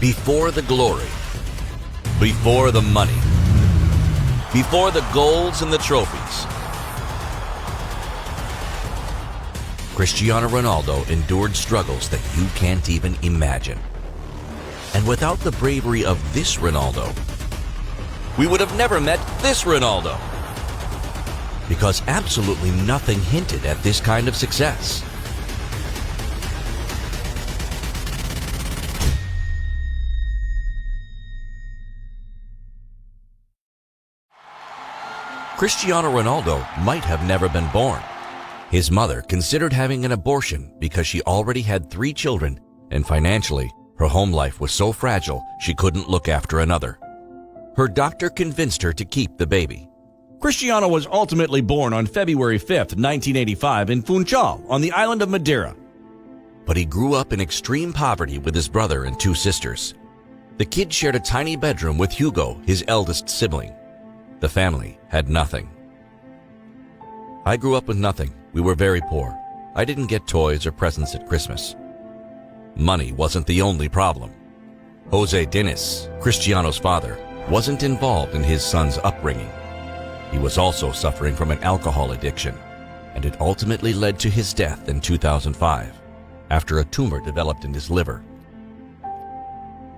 Before the glory, before the money, before the goals and the trophies, Cristiano Ronaldo endured struggles that you can't even imagine. And without the bravery of this Ronaldo, we would have never met this Ronaldo. Because absolutely nothing hinted at this kind of success. Cristiano Ronaldo might have never been born. His mother considered having an abortion because she already had 3 children, and financially, her home life was so fragile she couldn't look after another. Her doctor convinced her to keep the baby. Cristiano was ultimately born on February 5, 1985 in Funchal on the island of Madeira. But he grew up in extreme poverty with his brother and 2 sisters. The kid shared a tiny bedroom with Hugo, his eldest sibling. The family had nothing. I grew up with nothing. We were very poor. I didn't get toys or presents at Christmas. Money wasn't the only problem. Jose Diniz, Cristiano's father, wasn't involved in his son's upbringing. He was also suffering from an alcohol addiction, and it ultimately led to his death in 2005 after a tumor developed in his liver.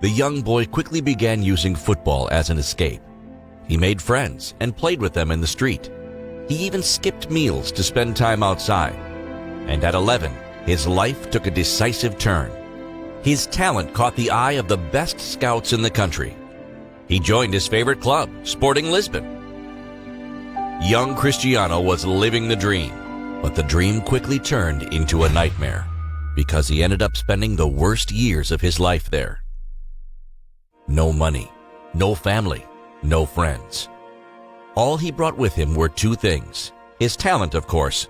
The young boy quickly began using football as an escape. He made friends and played with them in the street. He even skipped meals to spend time outside. And at 11, his life took a decisive turn. His talent caught the eye of the best scouts in the country. He joined his favorite club, Sporting Lisbon. Young Cristiano was living the dream, but the dream quickly turned into a nightmare because he ended up spending the worst years of his life there. No money, no family, no friends. All he brought with him were 2 things: his talent, of course,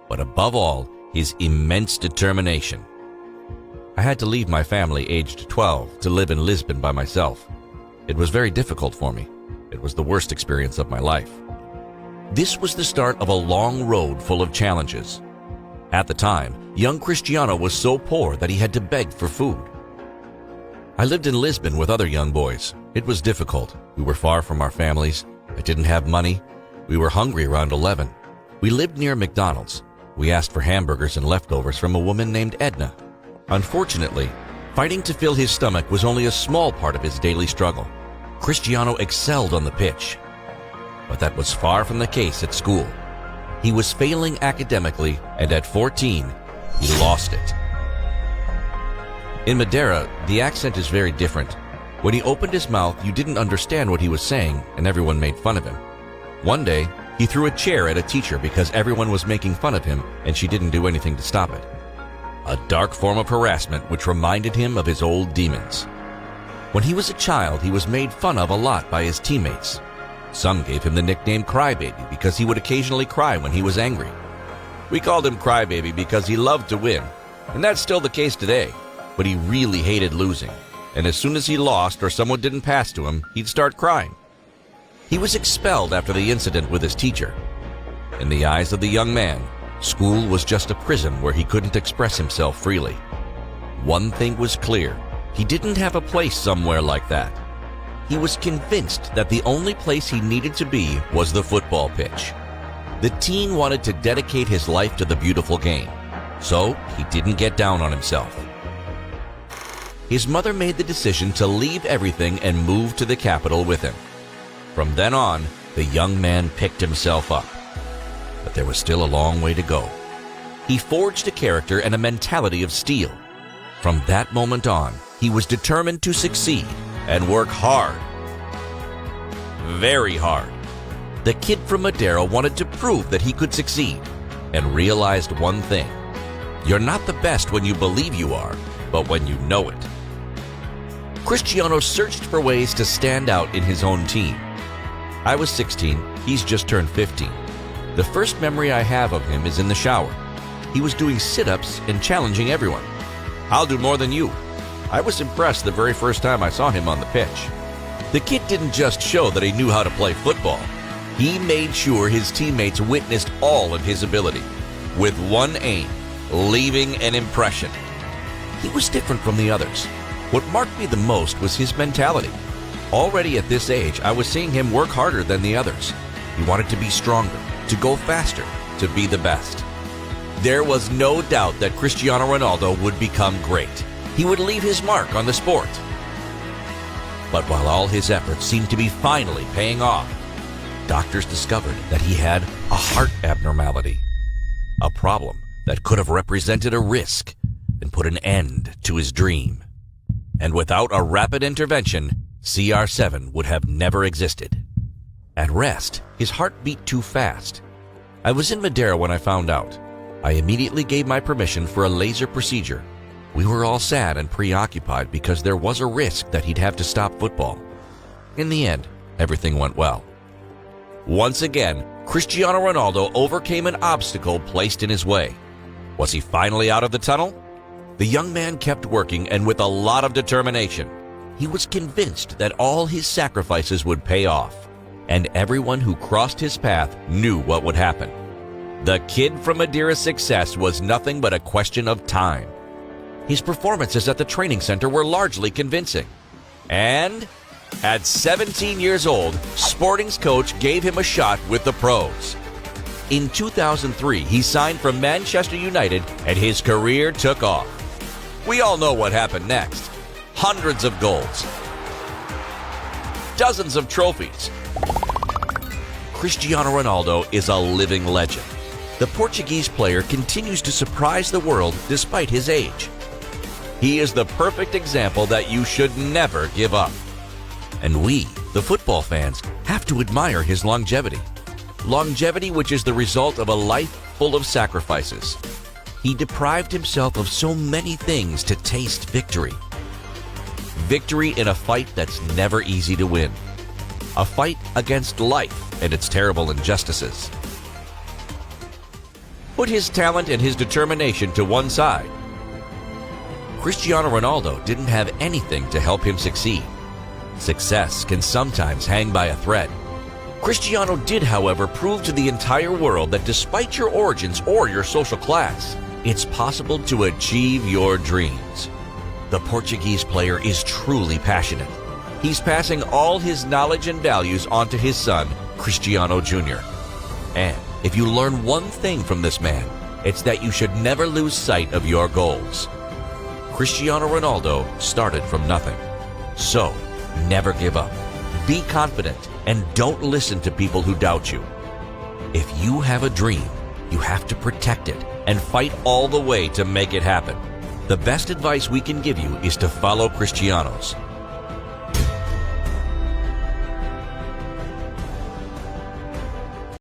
but above all, his immense determination. I had to leave my family aged 12 to live in Lisbon by myself. It was very difficult for me. It was the worst experience of my life. This was the start of a long road full of challenges. At the time, young Cristiano was so poor that he had to beg for food. I lived in Lisbon with other young boys. It was difficult. We were far from our families. I didn't have money. We were hungry around 11. We lived near McDonald's. We asked for hamburgers and leftovers from a woman named Edna. Unfortunately, fighting to fill his stomach was only a small part of his daily struggle. Cristiano excelled on the pitch, but that was far from the case at school. He was failing academically, and at 14, he lost it. In Madeira, the accent is very different. When he opened his mouth, you didn't understand what he was saying, and everyone made fun of him. One day, he threw a chair at a teacher because everyone was making fun of him, and she didn't do anything to stop it. A dark form of harassment which reminded him of his old demons. When he was a child, he was made fun of a lot by his teammates. Some gave him the nickname Crybaby because he would occasionally cry when he was angry. We called him Crybaby because he loved to win, and that's still the case today, but he really hated losing. And as soon as he lost or someone didn't pass to him, he'd start crying. He was expelled after the incident with his teacher. In the eyes of the young man, school was just a prison where he couldn't express himself freely. One thing was clear: he didn't have a place somewhere like that. He was convinced that the only place he needed to be was the football pitch. The teen wanted to dedicate his life to the beautiful game, so he didn't get down on himself. His mother made the decision to leave everything and move to the capital with him. From then on, the young man picked himself up. But there was still a long way to go. He forged a character and a mentality of steel. From that moment on, he was determined to succeed and work hard. Very hard. The kid from Madeira wanted to prove that he could succeed and realized one thing: you're not the best when you believe you are, but when you know it. Cristiano searched for ways to stand out in his own team. I was 16, he's just turned 15. The first memory I have of him is in the shower. He was doing sit-ups and challenging everyone. "I'll do more than you." I was impressed the very first time I saw him on the pitch. The kid didn't just show that he knew how to play football. He made sure his teammates witnessed all of his ability, with one aim: leaving an impression. He was different from the others. What marked me the most was his mentality. Already at this age, I was seeing him work harder than the others. He wanted to be stronger, to go faster, to be the best. There was no doubt that Cristiano Ronaldo would become great. He would leave his mark on the sport. But while all his efforts seemed to be finally paying off, doctors discovered that he had a heart abnormality, a problem that could have represented a risk and put an end to his dream. And without a rapid intervention, CR7 would have never existed. At rest, his heart beat too fast. I was in Madeira when I found out. I immediately gave my permission for a laser procedure. We were all sad and preoccupied because there was a risk that he'd have to stop football. In the end, everything went well. Once again, Cristiano Ronaldo overcame an obstacle placed in his way. Was he finally out of the tunnel? The young man kept working, and with a lot of determination. He was convinced that all his sacrifices would pay off, and everyone who crossed his path knew what would happen. The kid from Madeira's success was nothing but a question of time. His performances at the training center were largely convincing. And at 17 years old, Sporting's coach gave him a shot with the pros. In 2003, he signed for Manchester United, and his career took off. We all know what happened next. Hundreds of goals. Dozens of trophies. Cristiano Ronaldo is a living legend. The Portuguese player continues to surprise the world despite his age. He is the perfect example that you should never give up. And we, the football fans, have to admire his longevity. Longevity which is the result of a life full of sacrifices. He deprived himself of so many things to taste victory. Victory in a fight that's never easy to win. A fight against life and its terrible injustices. Put his talent and his determination to one side. Cristiano Ronaldo didn't have anything to help him succeed. Success can sometimes hang by a thread. Cristiano did, however, prove to the entire world that despite your origins or your social class, it's possible to achieve your dreams. The Portuguese player is truly passionate. He's passing all his knowledge and values onto his son, Cristiano Jr. And if you learn one thing from this man, it's that you should never lose sight of your goals. Cristiano Ronaldo started from nothing. So, never give up. Be confident and don't listen to people who doubt you. If you have a dream, you have to protect it and fight all the way to make it happen. The best advice we can give you is to follow Cristiano's.